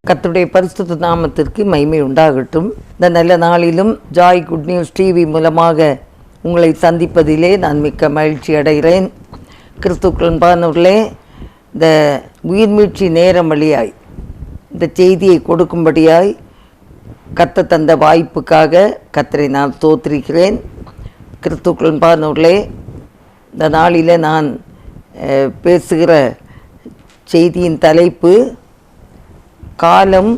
கர்த்தருடைய பரிசுத்த நாமத்திற்கு மகிமை உண்டாகட்டும். இந்த நல்ல நாளிலும் ஜாய் குட் நியூஸ் டிவி மூலமாக உங்களை சந்திப்பதிலே நான் மிக்க மகிழ்ச்சி அடைகிறேன். கிறிஸ்துக்களே, இந்த உயிர்மீட்சி நேரம் வழியாய் இந்த செய்தியை கொடுக்கும்படியாய் கர்த்தர் தந்த வாய்ப்புக்காக கர்த்தரை நான் ஸ்தோத்திரிக்கிறேன். கிறிஸ்துக்களே, இந்த நாளில் நான் பேசுகிற செய்தியின் தலைப்பு காலம்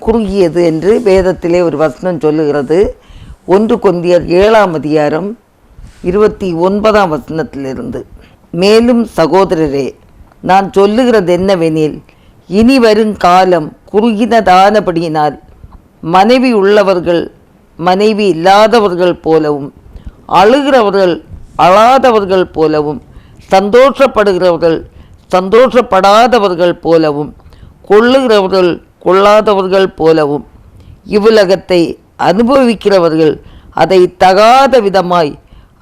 குறுகியது என்று வேதத்திலே ஒரு வசனம் சொல்லுகிறது. 1 கொரிந்தியர் 7ஆம் அதிகாரம் 29ஆம் வசனத்திலிருந்து, மேலும் சகோதரரே, நான் சொல்லுகிறது என்னவெனில், இனி வரும் காலம் குறுகினதானபடியினால் மனைவி உள்ளவர்கள் மனைவி இல்லாதவர்கள் போலவும், அழுகிறவர்கள் அழாதவர்கள் போலவும், சந்தோஷப்படுகிறவர்கள் சந்தோஷப்படாதவர்கள் போலவும், கொள்ளுகிறவர்கள் கொள்ளாதவர்கள் போலவும், இவ்வுலகத்தை அனுபவிக்கிறவர்கள் அதை தகாத விதமாய்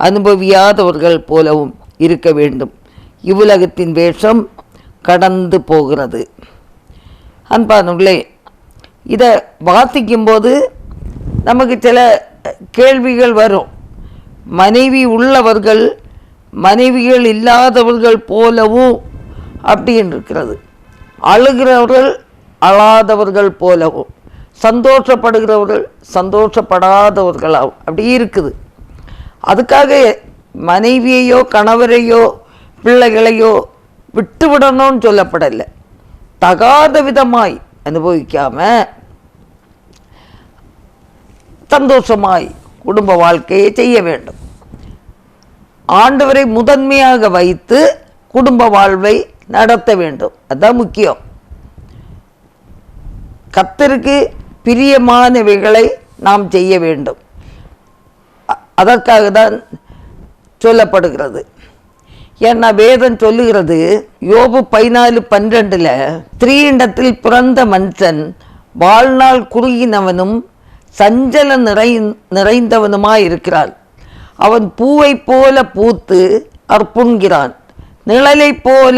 அனுபவியாதவர்கள் போலவும் இருக்க வேண்டும். இவ்வுலகத்தின் வேஷம் கடந்து போகிறது. அன்பானவர்களே, இதை வாசிக்கும்போது நமக்கு சில கேள்விகள் வரும். மனைவி உள்ளவர்கள் மனைவிகள் இல்லாதவர்கள் போலவும் அப்படின்னு இருக்கிறது. அழுகிறவர்கள் அழாதவர்கள் போலவும், சந்தோஷப்படுகிறவர்கள் சந்தோஷப்படாதவர்களாகவும் அப்படி இருக்குது. அதுக்காக மனைவியையோ கணவரையோ பிள்ளைகளையோ விட்டுவிடணும்னு சொல்லப்படலை. தகாத விதமாய் அனுபவிக்காம சந்தோஷமாய் குடும்ப வாழ்க்கையை செய்ய வேண்டும். ஆண்டவரை முதன்மையாக வைத்து குடும்ப வாழ்வை நடத்த வேண்டும். அதுதான் முக்கியம். கர்த்தருக்கு பிரியமானவைகளை நாம் செய்ய வேண்டும். அதற்காக தான் சொல்லப்படுகிறது. ஏன்னா வேதம் சொல்லுகிறது, யோபு 14:12, ஸ்திரீயிடத்தில் பிறந்த மனுஷன் வாழ்நாள் குறுகினவனும் சஞ்சல நிறைந்தவனுமாயிருக்கிறான். அவன் பூவை போல பூத்து அற்புண்கிறான், நிழலை போல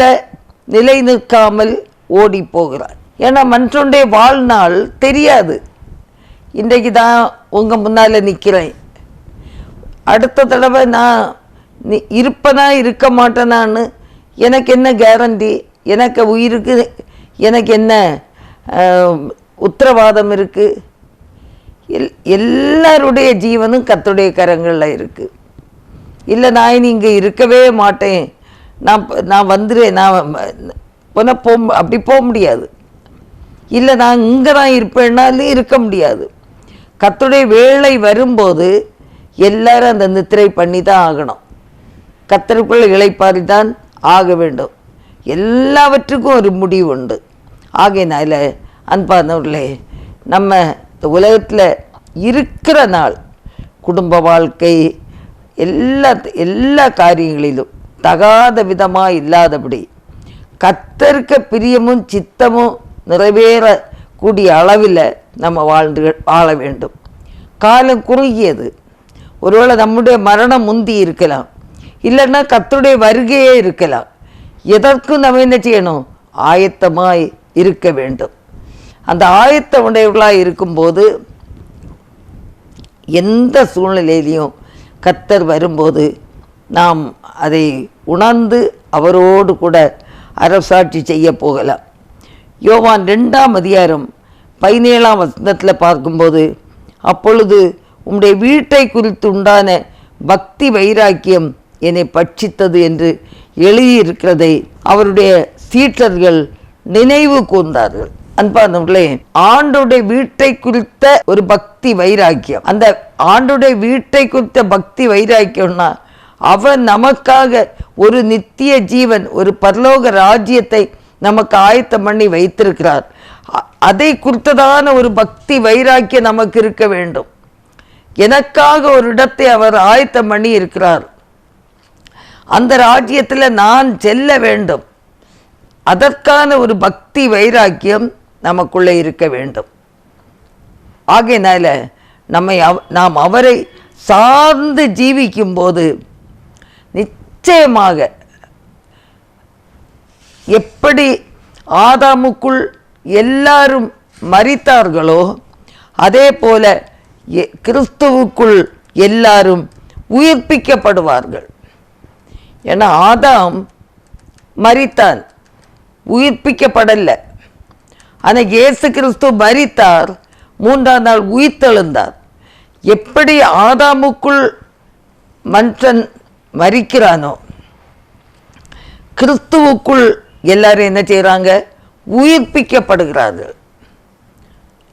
நிலை நிற்காமல் ஓடி போகிறான். ஏன்னா மனுஷனுடைய வாழ்நாள் தெரியாது. இன்றைக்கு தான் உங்கள் முன்னால் நிற்கிறேன், அடுத்த தடவை நான் இருப்பனா இருக்க மாட்டேனான்னு எனக்கு என்ன கேரண்டி? எனக்கு உயிருக்கு எனக்கு என்ன உத்தரவாதம் இருக்குது? எல்லாருடைய ஜீவனும் கர்த்தருடைய கரங்களில் இருக்குது. இல்லை நான் இனி இங்கே இருக்கவே மாட்டேன், நான் வந்துடுவேன், நான் அப்படி போக முடியாது. இல்லை நான் இங்கே தான் இருப்பேன்னாலும் இருக்க முடியாது. கர்த்தருடைய வேளை வரும்போது எல்லாரும் அந்த நித்திரை பண்ணி தான் ஆகணும். கர்த்தருக்குள்ள இளைப்பாறி தான் ஆக வேண்டும். எல்லாவற்றுக்கும் ஒரு முடிவு உண்டு. ஆகையினால அன்பானவர்களே, நம்ம இந்த உலகத்தில் இருக்கிற நாள் குடும்ப வாழ்க்கை எல்லா காரியங்களிலும் தகாத விதமாக இல்லாதபடி கர்த்தருக்கு பிரியமும் சித்தமும் நிறைவேறக்கூடிய அளவில் நம்ம வாழ வேண்டும். காலம் குறுகியது. ஒருவேளை நம்முடைய மரணம் முந்தி இருக்கலாம், இல்லைன்னா கர்த்தருடைய வருகையே இருக்கலாம். எதற்கும் நம்ம என்ன செய்யணும்? ஆயத்தமாய் இருக்க வேண்டும். அந்த ஆயத்த உடையவர்களாக இருக்கும்போது எந்த சூழ்நிலையிலையும் கர்த்தர் வரும்போது நாம் அதை உணர்ந்து அவரோடு கூட அரசாட்சி செய்ய போகலாம். யோவான் 2ஆம் அதிகாரம் 17ஆம் வசனத்தில் பார்க்கும்போது, அப்பொழுது உம்முடைய வீட்டை குறித்து உண்டான பக்தி வைராக்கியம் என்னை பட்சித்தது என்று எழுதியிருக்கிறதை அவருடைய சீடர்கள் நினைவு கூர்ந்தார்கள். அன்பானவர்களே, ஆண்டோடைய வீட்டை குறித்த ஒரு பக்தி வைராக்கியம், அந்த ஆண்டோடைய வீட்டை குறித்த பக்தி வைராக்கியம்னா அவர் நமக்காக ஒரு நித்திய ஜீவன், ஒரு பரலோக ராஜ்யத்தை நமக்கு ஆயத்தம் பண்ணி வைத்திருக்கிறார். அதை குறித்ததான ஒரு பக்தி வைராக்கியம் நமக்கு இருக்க வேண்டும். எனக்காக ஒரு இடத்தை அவர் ஆயத்தம் பண்ணி இருக்கிறார். அந்த ராஜ்யத்தில் நான் செல்ல வேண்டும். அதற்கான ஒரு பக்தி வைராக்கியம் நமக்குள்ளே இருக்க வேண்டும். ஆகையினால நாம் அவரை சார்ந்து ஜீவிக்கும்போது நிச்சயமாக எப்படி ஆதாமுக்குள் எல்லாரும் மரித்தார்களோ அதே போல கிறிஸ்துவுக்குள் எல்லாரும் உயிர்ப்பிக்கப்படுவார்கள். ஏன்னா ஆதாம் மரித்தான், உயிர்ப்பிக்கப்படலை. ஆனால் இயேசு கிறிஸ்து மரித்தார், 3ஆம் நாள் உயிர்த்தெழுந்தார். எப்படி ஆதாமுக்குள் மனுஷன் மரிக்கிறானோ கிறிஸ்துவுக்குள் எல்லாரும் என்ன செய்கிறாங்க? உயிர்ப்பிக்கப்படுகிறார்கள்.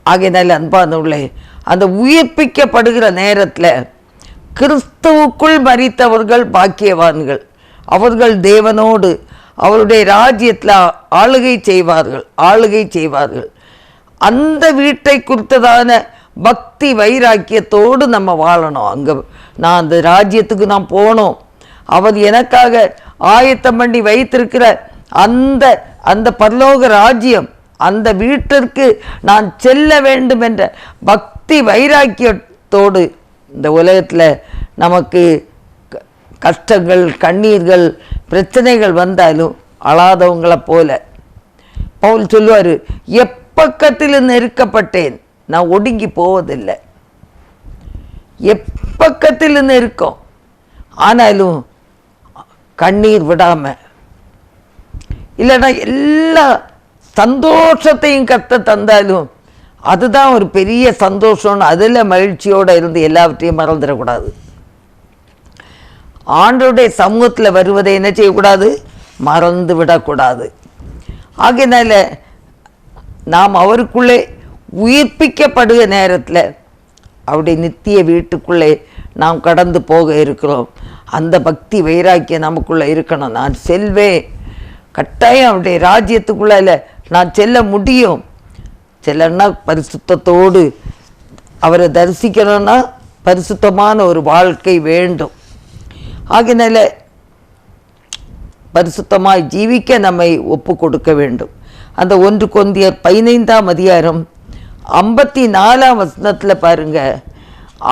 ஆகையினால அன்பானவர்களே, அந்த உயிர்ப்பிக்கப்படுகிற நேரத்தில் கிறிஸ்துவுக்குள் மரித்தவர்கள் பாக்கியவான்கள். அவர்கள் தேவனோடு அவருடைய ராஜ்யத்தில் ஆளுகை செய்வார்கள். அந்த வீட்டை குறித்ததான பக்தி வைராக்கியத்தோடு நம்ம வாழணும். அங்கே நான் அந்த ராஜ்யத்துக்கு நான் போகணும், அவர் எனக்காக ஆயத்தம் பண்ணி வைத்திருக்கிற அந்த அந்த பரலோக ராஜ்யம், அந்த வீட்டிற்கு நான் செல்ல வேண்டும் என்ற பக்தி வைராக்கியத்தோடு இந்த உலகத்தில் நமக்கு கஷ்டங்கள், கண்ணீர்கள், பிரச்சனைகள் வந்தாலும் அழாதவங்களை போல பவுல் சொல்லுவார், எப்பக்கத்தில் நெருக்கப்பட்டேன், நான் ஒடுங்கி போவதில்லை. எப்பக்கத்தில் நெருக்கம் ஆனாலும் கண்ணீர் விடாமல், இல்லைன்னா எல்லா சந்தோஷத்தையும் கர்த்தர் தந்தாலும் அதுதான் ஒரு பெரிய சந்தோஷம்னு அதில் மகிழ்ச்சியோடு இருந்து எல்லாவற்றையும் மறந்துடக்கூடாது. ஆண்டவருடைய சமூகத்தில் வருவதை என்ன செய்யக்கூடாது? மறந்து விடக்கூடாது. ஆகையினால நாம் அவருக்குள்ளே உயிர்ப்பிக்கப்படுகிற நேரத்தில் அவருடைய நித்திய வீட்டுக்குள்ளே நாம் கடந்து போக இருக்கிறோம். அந்த பக்தி வைராக்கியம் நமக்குள்ளே இருக்கணும். நான் செல்வேன், கட்டாயம் அவருடைய ராஜ்யத்துக்குள்ளே நான் செல்ல முடியும். செல்லன்னா பரிசுத்தத்தோடு அவரை தரிசிக்கணும்னா பரிசுத்தமான ஒரு வாழ்க்கை வேண்டும். ஆகையினால பரிசுத்தமாய் ஜீவிக்க நம்மை ஒப்பு கொடுக்க வேண்டும். அந்த 1 கொரிந்தியர் 15ஆம் அதிகாரம் 54ஆம் வசனத்தில் பாருங்க,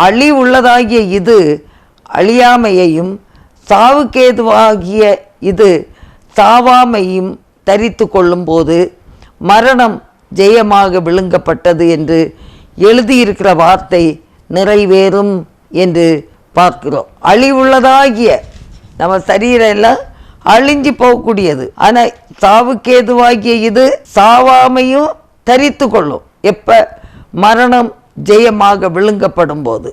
அழிவுள்ளதாகிய இது அழியாமையையும் சாவுக்கேதுவாகிய இது சாவாமையும் தரித்து கொள்ளும்போது மரணம் ஜெயமாக விழுங்கப்பட்டது என்று எழுதியிருக்கிற வார்த்தை நிறைவேறும் என்று பார்க்கிறோம். அழிவுள்ளதாகிய நம்ம சரீரம் எல்லாம் அழிஞ்சு போகக்கூடியது, ஆனால் சாவுக்கேதுவாகிய இது சாவாமையும் தரித்து கொள்ளும். எப்ப? மரணம் ஜெயமாக விழுங்கப்படும் போது,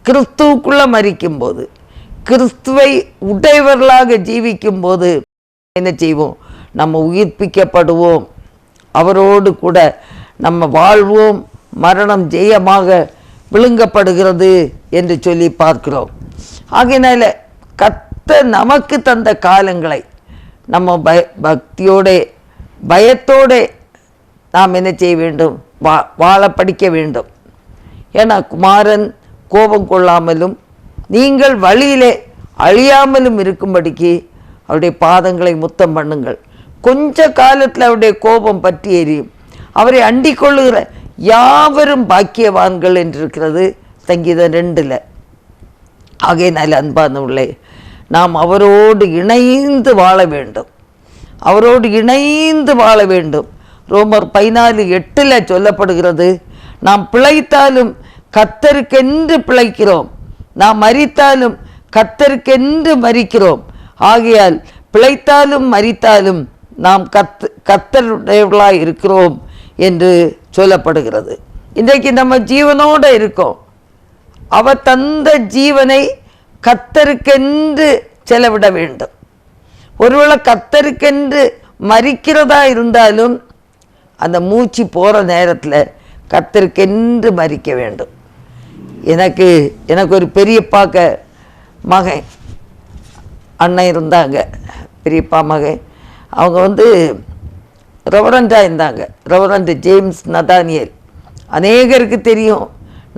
கிறிஸ்துவுக்குள்ள மரிக்கும் போது, கிறிஸ்துவை உடையவர்களாக ஜீவிக்கும் போது என்ன செய்வோம்? நம்ம உயிர்ப்பிக்கப்படுவோம், அவரோடு கூட நம்ம வாழ்வோம், மரணம் ஜெயமாக விழுங்கப்படுகிறது என்று சொல்லி பார்க்கிறோம். ஆகையினால கர்த்தர் நமக்கு தந்த காலங்களை நம்ம பக்தியோட பயத்தோட நாம் என்ன செய்ய வேண்டும்? வாழ படிக்க வேண்டும். ஏன்னா குமாரன் கோபம் கொள்ளாமலும் நீங்கள் வழியிலே அழியாமலும் இருக்கும்படிக்கு அவருடைய பாதங்களை முத்தம் பண்ணுங்கள். கொஞ்ச காலத்தில் அவருடைய கோபம் பற்றி எரியும். அவரை அண்டிக் கொள்ளுகிற யாவரும் பாக்கியவான்கள் என்றிருக்கிறது சங்கீதம் 2. ஆகையினால அன்பானவர்களே, நாம் அவரோடு இணைந்து வாழ வேண்டும். அவரோடு இணைந்து வாழ வேண்டும். ரோமர் 14:8 சொல்லப்படுகிறது, நாம் பிழைத்தாலும் கர்த்தருக்கென்று பிழைக்கிறோம், நாம் மரித்தாலும் கர்த்தருக்கென்று மரிக்கிறோம். ஆகையால் பிழைத்தாலும் மரித்தாலும் நாம் கர்த்தருடையவர்களாய் இருக்கிறோம் என்று சொல்லப்படுகிறது. இன்றைக்கு நம்ம ஜீவனோடு இருக்கோம். அவர் தந்த ஜீவனை கர்த்தருக்கென்று செலவிட வேண்டும். ஒருவேளை கர்த்தருக்கென்று மரிக்கிறதா இருந்தாலும் அந்த மூச்சு போகிற நேரத்தில் கர்த்தருக்கென்று மரிக்க வேண்டும். எனக்கு ஒரு பெரியப்பாக்க மகன் அண்ணன் இருந்தாங்க, பெரியப்பா மகன். அவங்க ரெவரண்டாக இருந்தாங்க, ரெவரண்ட் ஜேம்ஸ் நதானியல். அநேகருக்கு தெரியும்,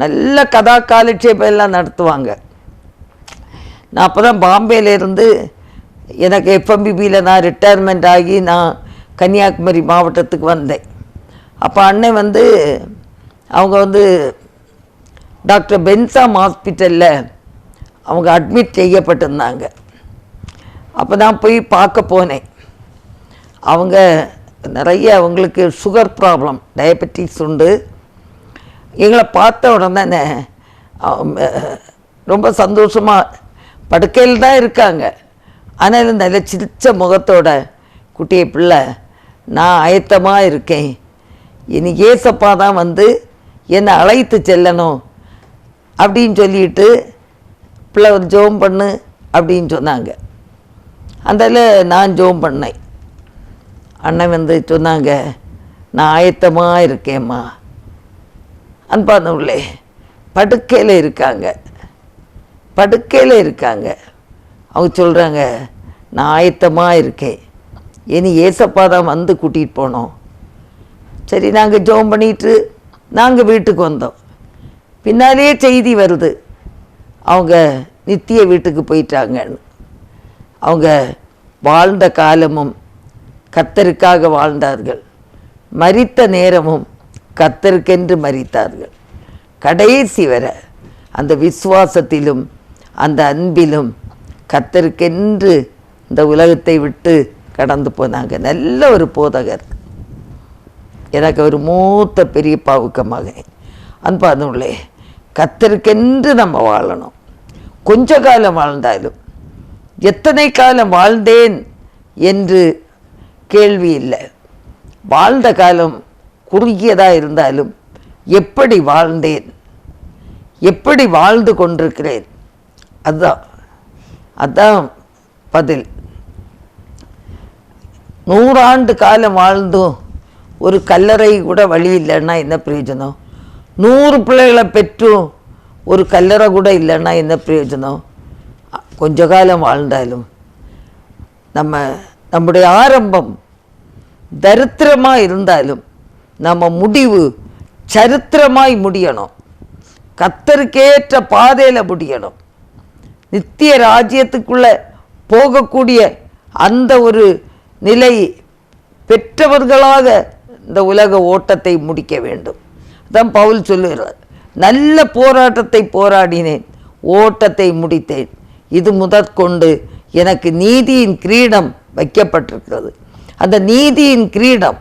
நல்ல கதா காலட்சேபம் எல்லாம் நடத்துவாங்க. நான் அப்போ தான் பாம்பேலேருந்து எனக்கு எஃப்எம்பிபியில் நான் ரிட்டையர்மெண்ட் ஆகி நான் கன்னியாகுமரி மாவட்டத்துக்கு வந்தேன். அப்போ அண்ணன் அவங்க டாக்டர் பென்சாம் ஹாஸ்பிட்டலில் அவங்க அட்மிட் செய்யப்பட்டிருந்தாங்க. அப்போ நான் போய் பார்க்க போனேன். அவங்க நிறைய அவங்களுக்கு சுகர் ப்ராப்ளம், டயபெட்டிக்ஸ் உண்டு. எங்களை பார்த்த உடனே ரொம்ப சந்தோஷமாக படுக்கையில் தான் இருக்காங்க. ஆனாலும் நல்ல சிரிச்ச முகத்தோட, குட்டியை பிள்ளை நான் ஆயத்தமாக இருக்கேன், இனி ஏசப்பா தான் வந்து என்னை அழைத்து செல்லணும் அப்படின்னு சொல்லிட்டு பிள்ளை ஒரு ஜெபம் பண்ணு அப்படின்னு சொன்னாங்க. அதில் நான் ஜெபம் பண்ணேன். அண்ணன் வந்து சொன்னாங்க, நான் ஆயத்தமாக இருக்கேம்மா. அன்பானவர்களே, படுக்கையில் இருக்காங்க, படுக்கையில் இருக்காங்க. அவங்க சொல்கிறாங்க, நான் ஆயத்தமாக இருக்கேன், இனி ஏசப்பா தான் வந்து கூட்டிகிட்டு போனோம். சரி, நாங்கள் ஜெபம் பண்ணிட்டு நாங்கள் வீட்டுக்கு வந்தோம். பின்னாலே செய்தி வருது, அவங்க நித்திய வீட்டுக்கு போயிட்டாங்கன்னு. அவங்க வாழ்ந்த காலமும் கர்த்தருக்காக வாழ்ந்தார்கள், மரித்த நேரமும் கர்த்தருக்கென்று மரித்தார்கள். கடைசி வரை அந்த விசுவாசத்திலும் அந்த அன்பிலும் கர்த்தருக்கென்று இந்த உலகத்தை விட்டு கடந்து போனாங்க. நல்ல ஒரு போதகர். எனக்கு ஒரு மூத்த பெரியப்பாவுக்கு மகன். அன்பானவர்களே, கர்த்தருக்கென்று நம்ம வாழணும். கொஞ்ச காலம் வாழ்ந்தாலும், எத்தனை காலம் வாழ்ந்தேன் என்று கேள்வி இல்லை. வாழ்ந்த காலம் குறுகியதாக இருந்தாலும் எப்படி வாழ்ந்தேன், எப்படி வாழ்ந்து கொண்டிருக்கிறேன், அதுதான் பதில். 100 ஆண்டு காலம் வாழ்ந்தும் ஒரு கல்லறை கூட வழி இல்லைன்னா என்ன பிரயோஜனம்? 100 பிள்ளைகளை பெற்றும் ஒரு கல்லறை கூட இல்லைன்னா என்ன பிரயோஜனம்? கொஞ்ச காலம் வாழ்ந்தாலும் நம்முடைய ஆரம்பம் தரித்திரமாக இருந்தாலும் நம்ம முடிவு சரித்திரமாய் முடியணும். கர்த்தருக்கேற்ற பாதையில் முடியணும். நித்திய ராஜ்யத்துக்குள்ளே போகக்கூடிய அந்த ஒரு நிலை பெற்றவர்களாக இந்த உலக ஓட்டத்தை முடிக்க வேண்டும். அதான் பவுல் சொல்லுகிறார், நல்ல போராட்டத்தை போராடினேன், ஓட்டத்தை முடித்தேன், இது முதற்கொண்டு எனக்கு நீதியின் கிரீடம் வைக்கப்பட்டிருக்கிறது. அந்த நீதியின் கிரீடம்,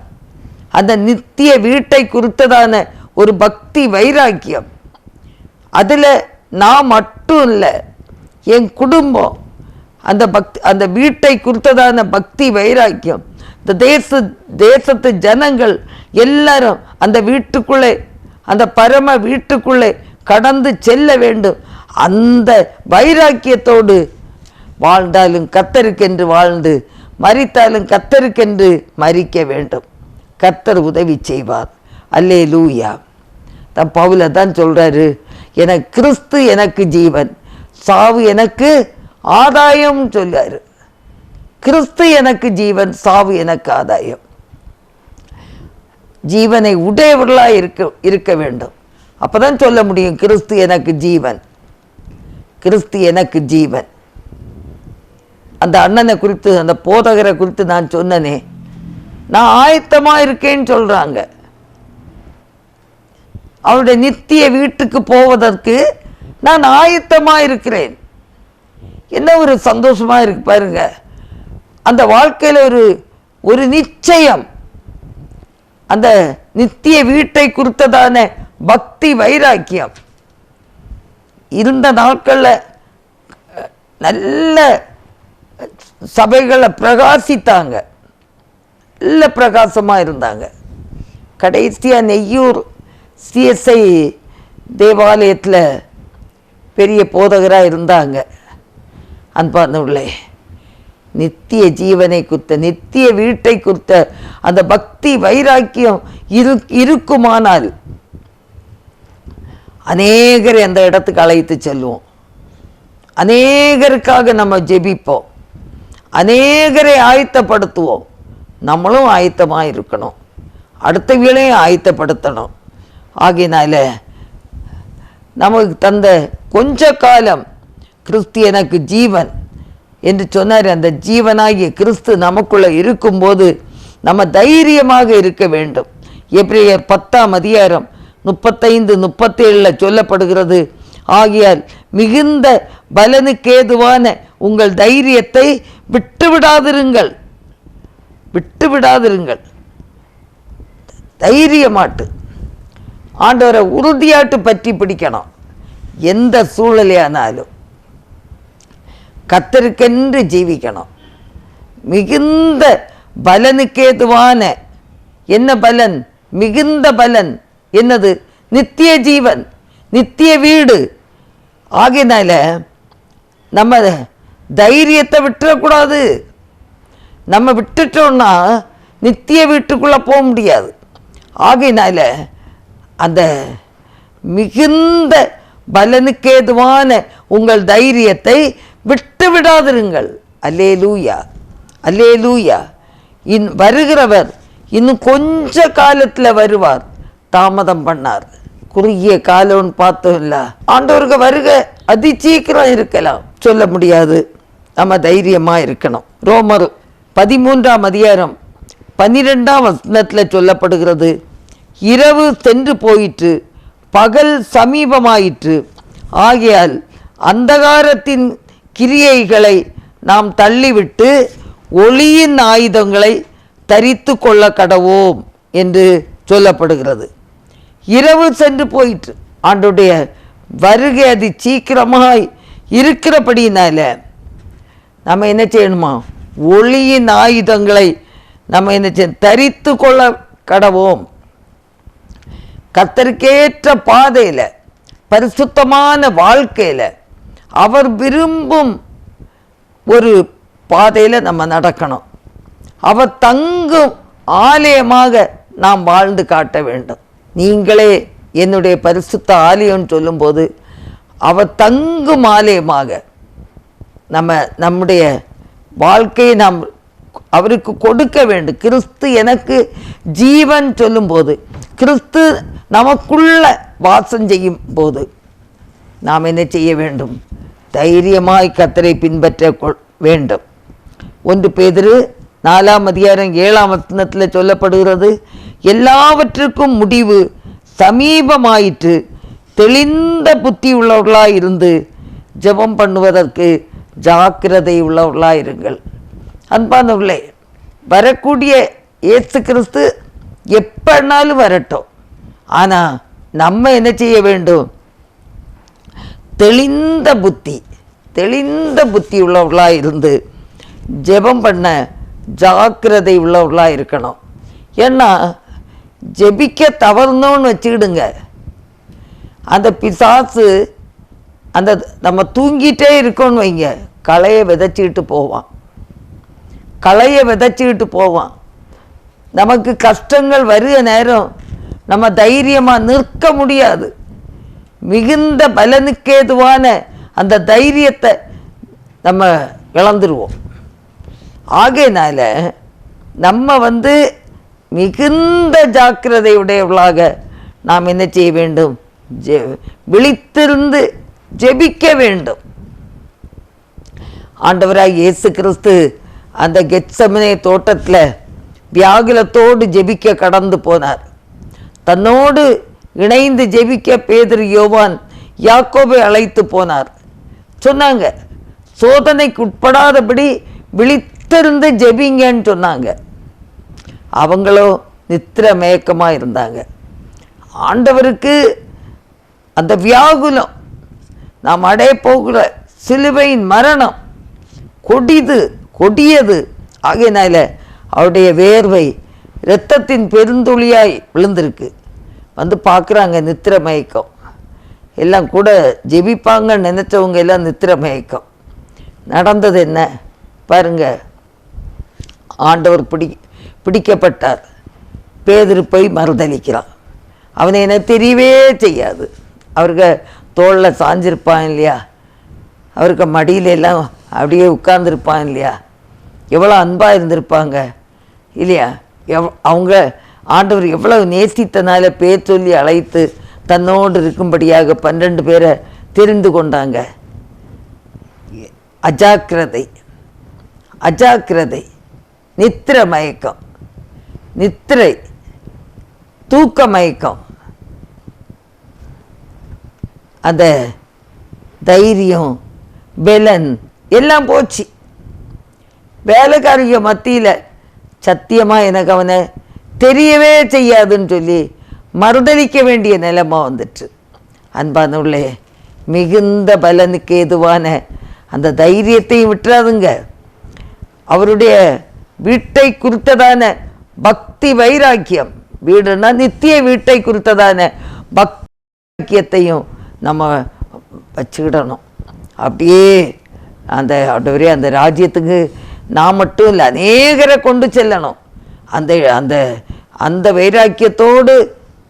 அந்த நித்திய வீட்டை குறித்ததான ஒரு பக்தி வைராக்கியம், அதில் நான் மட்டும் இல்லை, என் குடும்பம் அந்த வீட்டை குறித்ததான பக்தி வைராக்கியம், இந்த தேசத்து ஜனங்கள் எல்லாரும் அந்த வீட்டுக்குள்ளே, அந்த பரம வீட்டுக்குள்ளே கடந்து செல்ல வேண்டும். அந்த வைராக்கியத்தோடு வாழ்ந்தாலும் கர்த்தருக்கென்று வாழ்ந்து, மரித்தாலும் கர்த்தருக்கென்று மரிக்க வேண்டும். கர்த்தர் உதவி செய்வார். அல்லேலூயா. தான் பவுல தான் சொல்கிறாரு, எனக்கு கிறிஸ்து எனக்கு ஜீவன், சாவு எனக்கு ஆதாயம் சொல்றாரு. கிறிஸ்து எனக்கு ஜீவன், சாவு எனக்கு ஆதாயம். ஜீவனை உடையவர்களாக இருக்க வேண்டும். அப்போ தான் சொல்ல முடியும், கிறிஸ்து எனக்கு ஜீவன், கிறிஸ்து எனக்கு ஜீவன். அந்த அண்ணனை குறித்து, அந்த போதகரை குறித்து நான் சொன்னனே, நான் ஆயத்தமாக இருக்கேன்னு சொல்கிறாங்க. அவருடைய நித்திய வீட்டுக்கு போவதற்கு நான் ஆயத்தமாக இருக்கிறேன். என்ன ஒரு சந்தோஷமாக இருக்கு பாருங்க. அந்த வாழ்க்கையில் ஒரு நிச்சயம், அந்த நித்திய வீட்டை குறித்ததான பக்தி வைராக்கியம் இருந்த நாட்களில் நல்ல சபைகளை பிரகாசித்தாங்க, நல்ல பிரகாசமாக இருந்தாங்க. கடைசியாக நெய்யூர் சிஎஸ்ஐ தேவாலயத்தில் பெரிய போதகராக இருந்தாங்க. அன்பானவர்களே, நித்திய ஜீவனை குறித்த, நித்திய வீட்டை குறித்த அந்த பக்தி வைராக்கியம் இருக்குமானால் அநேகரை அந்த இடத்துக்கு அழைத்து செல்வோம். அநேகருக்காக நம்ம ஜெபிப்போம், அநேகரை ஆயத்தப்படுத்துவோம். நம்மளும் ஆயத்தமாக இருக்கணும், அடுத்தவங்களையும் ஆயத்தப்படுத்தணும். ஆகையினால நமக்கு தந்த கொஞ்ச காலம் கிறிஸ்து எனக்கு ஜீவன் என்று சொன்னார். அந்த ஜீவனாகிய கிறிஸ்து நமக்குள்ளே இருக்கும்போது நம்ம தைரியமாக இருக்க வேண்டும். எபிரேயர் 10:35-37 சொல்லப்படுகிறது, ஆகையால் மிகுந்த பலனுக்கேதுவான உங்கள் தைரியத்தை விட்டுவிடாதிருங்கள். தைரியமாட்டு ஆண்டவரை உறுதியாட்டு பற்றி பிடிக்கணும். எந்த சூழலையானாலும் கர்த்தருக்கென்று ஜீவிக்கணும். மிகுந்த பலனுக்கேதுவான என்ன பலன்? மிகுந்த பலன் என்னது? நித்திய ஜீவன், நித்திய வீடு. ஆகையினால நம்ம தைரியத்தை விட்டுறக்கூடாது. நம்ம விட்டுட்டோம்னா நித்திய வீட்டுக்குள்ளே போக முடியாது. ஆகையினால அந்த மிகுந்த பலனுக்கேதுவான உங்கள் தைரியத்தை விட்டு விடாதிருங்கள். அல்லேலூயா, அல்லேலூயா. வருகிறவர் இன்னும் கொஞ்ச காலத்தில் வருவார், தாமதம் பண்ணார். குறுகிய காலம்னு பார்த்தோம் இல்லை, ஆண்டவருக்கு வருக அதி சீக்கிரம் இருக்கலாம், சொல்ல முடியாது. நம்ம தைரியமாக இருக்கணும். ரோமர் 13ஆம் அதிகாரம் 12ஆம் வசனத்தில் சொல்லப்படுகிறது, இரவு சென்று போயிற்று, பகல் சமீபமாயிற்று, ஆகையால் அந்தகாரத்தின் கிரியைகளை நாம் தள்ளிவிட்டு ஒளியின் ஆயுதங்களை தரித்து கொள்ள கடவோம் என்று சொல்லப்படுகிறது. இரவு சென்று போயிற்று, ஆண்டுடைய வருகை அது சீக்கிரமாய் இருக்கிறபடினால நம்ம என்ன செய்யணுமா? ஒளியின் ஆயுதங்களை நம்ம என்ன செய்ய தரித்து கொள்ள கடவோம். கர்த்தருக்கேற்ற பாதையில், பரிசுத்தமான வாழ்க்கையில், அவர் விரும்பும் ஒரு பாதையில் நம்ம நடக்கணும். அவர் தங்கும் ஆலயமாக நாம் வாழ்ந்து காட்ட வேண்டும். நீங்களே என்னுடைய பரிசுத்த ஆலயம்னு சொல்லும்போது அவர் தங்கும் ஆலயமாக நம்முடைய வாழ்க்கையை நாம் அவருக்கு கொடுக்க வேண்டும். கிறிஸ்து எனக்கு ஜீவன் சொல்லும்போது, கிறிஸ்து நமக்குள்ள வாசம் செய்யும் போது நாம் என்ன செய்ய வேண்டும்? தைரியமாய் கர்த்தரை பின்பற்ற வேண்டும். 1 பேதுரு 4ஆம் அதிகாரம் 7ஆம் வசனத்தில் சொல்லப்படுகிறது, எல்லாவற்றுக்கும் முடிவு சமீபமாயிற்று, தெளிந்த புத்தி உள்ளவர்களாக இருந்து ஜெபம் பண்ணுவதற்கு ஜாக்கிரதை உள்ளவர்களாக இருங்கள். அன்பானவர்களே, வரக்கூடிய இயேசு கிறிஸ்து எப்பனாலும் வரட்டும், ஆனால் நம்ம என்ன செய்ய வேண்டும்? தெளிந்த புத்தி உள்ளவர்களாக இருந்து ஜெபம் பண்ண ஜாக்கிரதை உள்ளவர்களாக இருக்கணும். ஏன்னா ஜெபிக்க தவறுனோன்னு வச்சுக்கிடுங்க, அந்த பிசாசு அந்த நம்ம தூங்கிட்டே இருக்கோன்னு வைங்க, களையை விதைச்சிக்கிட்டு போவான். நமக்கு கஷ்டங்கள் வருகிற நேரம் நம்ம தைரியமாக நிற்க முடியாது. மிகுந்த பலனுக்கேதுவான அந்த தைரியத்தை நம்ம இழந்துருவோம். ஆகையினால நம்ம மிகுந்த ஜாக்கிரதையுடையவர்களாக நாம் என்ன செய்ய வேண்டும்? விழித்திருந்து ஜெபிக்க வேண்டும். ஆண்டவராய் இயேசு கிறிஸ்து அந்த கெத்செமனே தோட்டத்தில் வியாகுலத்தோடு ஜெபிக்க கடந்து போனார். தன்னோடு இணைந்து ஜெபிக்க பேதுரு, யோவான், யாக்கோபை அழைத்து போனார். சொன்னாங்க, சோதனைக்கு உட்படாதபடி விழித்திருந்து ஜெபிங்கன்னு சொன்னாங்க. அவங்களோ நித்திர மயக்கமாக இருந்தாங்க. ஆண்டவருக்கு அந்த வியாகுலம், நாம் அடைய போகிற சிலுவையின் மரணம் கொடியது. ஆகையினால அவருடைய வேர்வை இரத்தத்தின் பெருந்துளியாய் விழுந்திருக்கு. பார்க்குறாங்க, நித்திர மயக்கம். எல்லாம் கூட ஜெபிப்பாங்கன்னு நினச்சவங்க எல்லாம் நித்திர மயக்கம். நடந்தது என்ன பாருங்க. ஆண்டவர் பிடிக்கப்பட்டார். பேதுரு போய் மறுதளிக்கிறான். அவனை என்ன தெரியவே செய்யாது. அவருக்கு தோளில் சாஞ்சிருப்பான் இல்லையா, அவருக்கு மடியில எல்லாம் அப்படியே உட்கார்ந்துருப்பான் இல்லையா, எவ்வளோ அன்பாக இருந்திருப்பாங்க இல்லையா. அவங்க ஆண்டவர் எவ்வளவு நேசித்தனால பேர் சொல்லி அழைத்து தன்னோடு இருக்கும்படியாக 12 பேரை தெரிந்து கொண்டாங்க. அஜாக்கிரதை, நித்திர மயக்கம், நித்திரை, தூக்க மயக்கம், அந்த தைரியம், பெலன் எல்லாம் போச்சு. வேலைக்காரங்க மத்தியில் சத்தியமாக எனக்கு அவனை தெரியவே செய்யாதுன்னு சொல்லி மறுதளிக்க வேண்டிய நிலைமை வந்துட்டு. அன்பானவர்களே, மிகுந்த பலனுக்கு ஏதுவான அந்த தைரியத்தையும் விட்டுறாதுங்க. அவருடைய வீட்டை குறித்ததான பக்தி வைராக்கியம், வீடுனா நித்திய வீட்டை குறித்ததான பக்தியத்தையும் நம்ம வச்சுக்கிடணும். அப்படியே அந்த ராஜ்யத்துக்கு நான் மட்டும் இல்லை, அநேகரை கொண்டு செல்லணும். அந்த அந்த அந்த வைராக்கியத்தோடு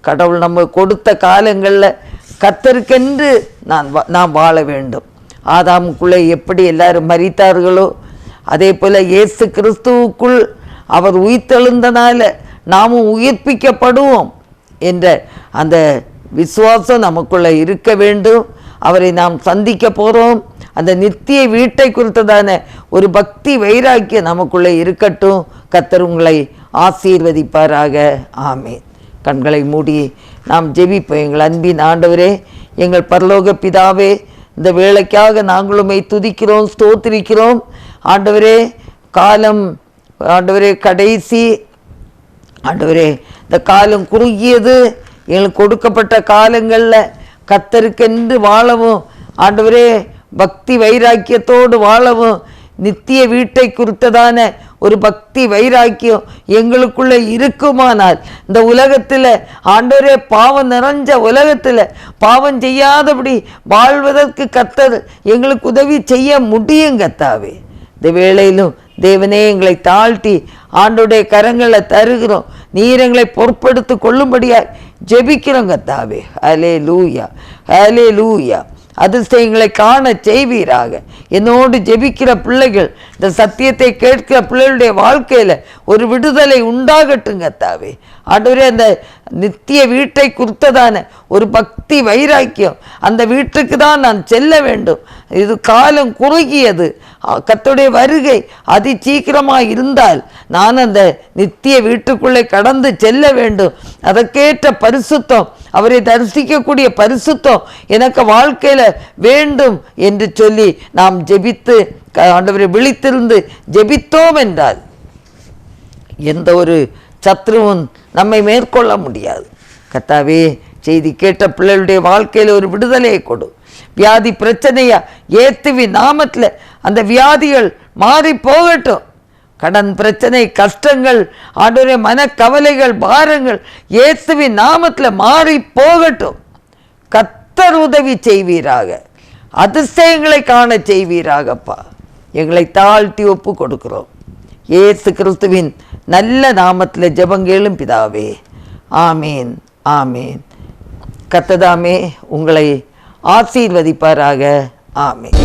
கடவுள் நம்ம கொடுத்த காலங்களில் கர்த்தருக்கென்று நாம் வாழ வேண்டும். ஆதாமுக்குள்ளே எப்படி எல்லாரும் மரித்தார்களோ, அதே போல் இயேசு கிறிஸ்துவுக்குள் அவர் உயிர்த்தெழுந்தனால நாமும் உயிர்ப்பிக்கப்படுவோம் என்ற அந்த விசுவாசம் நமக்குள்ளே இருக்க வேண்டும். அவரை நாம் சந்திக்க போகிறோம். அந்த நித்திய வீட்டை குறித்ததான ஒரு பக்தி வைராக்கியம் நமக்குள்ளே இருக்கட்டும். கர்த்தர் உங்களை ஆசீர்வதிப்பாராக. ஆமென். கண்களை மூடி நாம் ஜெபிப்போம். எங்கள் அன்பின் ஆண்டவரே, எங்கள் பரலோக பிதாவே, இந்த வேளைக்காக நாங்களுமே துதிக்கிறோம், ஸ்தோத்திரிக்கிறோம். ஆண்டவரே, காலம் ஆண்டவரே கடைசி, ஆண்டவரே இந்த காலம் குறுகியது. எங்களுக்கு கொடுக்கப்பட்ட காலங்களில் கர்த்தருக்கென்று வாழவும், ஆண்டவரே பக்தி வைராக்கியத்தோடு வாழவும், நித்திய வீட்டை குறித்ததான ஒரு பக்தி வைராக்கியம் எங்களுக்குள்ளே இருக்குமானால், இந்த உலகத்தில் ஆண்டவரே பாவம் நிறைஞ்ச உலகத்தில் பாவம் செய்யாதபடி வாழ்வதற்கு கர்த்தர் எங்களுக்கு உதவி செய்ய முடியும். கர்த்தாவே, இந்த வேளையிலும் தேவனே எங்களை தாழ்த்தி ஆண்டோடைய கரங்களை தருகிறோம். நீர் எங்களை பொறுப்படுத்தி கொள்ளும்படியாய் ஜெபிக்கிறோம். கர்த்தாவே, ஹல்லேலூயா, ஹல்லேலூயா. அதிசயங்களை காண செய்வீராக. என்னோடு ஜெபிக்கிற பிள்ளைகள், இந்த சத்தியத்தை கேட்கிற பிள்ளைகளுடைய வாழ்க்கையில் ஒரு விடுதலை உண்டாகட்டும். கர்த்தாவே, ஆண்டவரே அந்த நித்திய வீட்டை குறித்ததான ஒரு பக்தி வைராக்கியம், அந்த வீட்டுக்கு தான் நான் செல்ல வேண்டும். இது காலம் குறுகியது, கர்த்தருடைய வருகை அதி சீக்கிரமாக இருந்தால் நான் அந்த நித்திய வீட்டுக்குள்ளே கடந்து செல்ல வேண்டும். அதற்கேற்ற பரிசுத்தம், அவரை தரிசிக்கக்கூடிய பரிசுத்தம் எனக்கு வாழ்க்கையில் வேண்டும் என்று சொல்லி நாம் ஜெபித்து ஆண்டவரை விழித்திருந்து ஜெபித்தோம் என்றால் எந்த ஒரு சத்ருவும் நம்மை மேற்கொள்ள முடியாது. கர்த்தாவே, செய்தி கேட்ட பிள்ளைகளுடைய வாழ்க்கையில் ஒரு விடுதலையை கொடு. வியாதி பிரச்சனையா இயேசுவின் நாமத்தில் அந்த வியாதிகள் மாறி போகட்டும். கடன் பிரச்சனை, கஷ்டங்கள், ஆண்டவரே மனக்கவலைகள், பாரங்கள் இயேசுவின் நாமத்தில் மாறி போகட்டும். கர்த்தர் உதவி செய்வீராக, அதிசயங்களை காண செய்வீராகப்பா. எங்களை தாழ்த்தி ஒப்பு கொடுக்கிறோம். இயேசு கிறிஸ்துவின் நல்ல நாமத்தில் ஜெபங்கேளும் பிதாவே. ஆமீன், ஆமீன். கர்த்தர் தாமே உங்களை ஆசீர்வதிப்பாராக. ஆமீன்.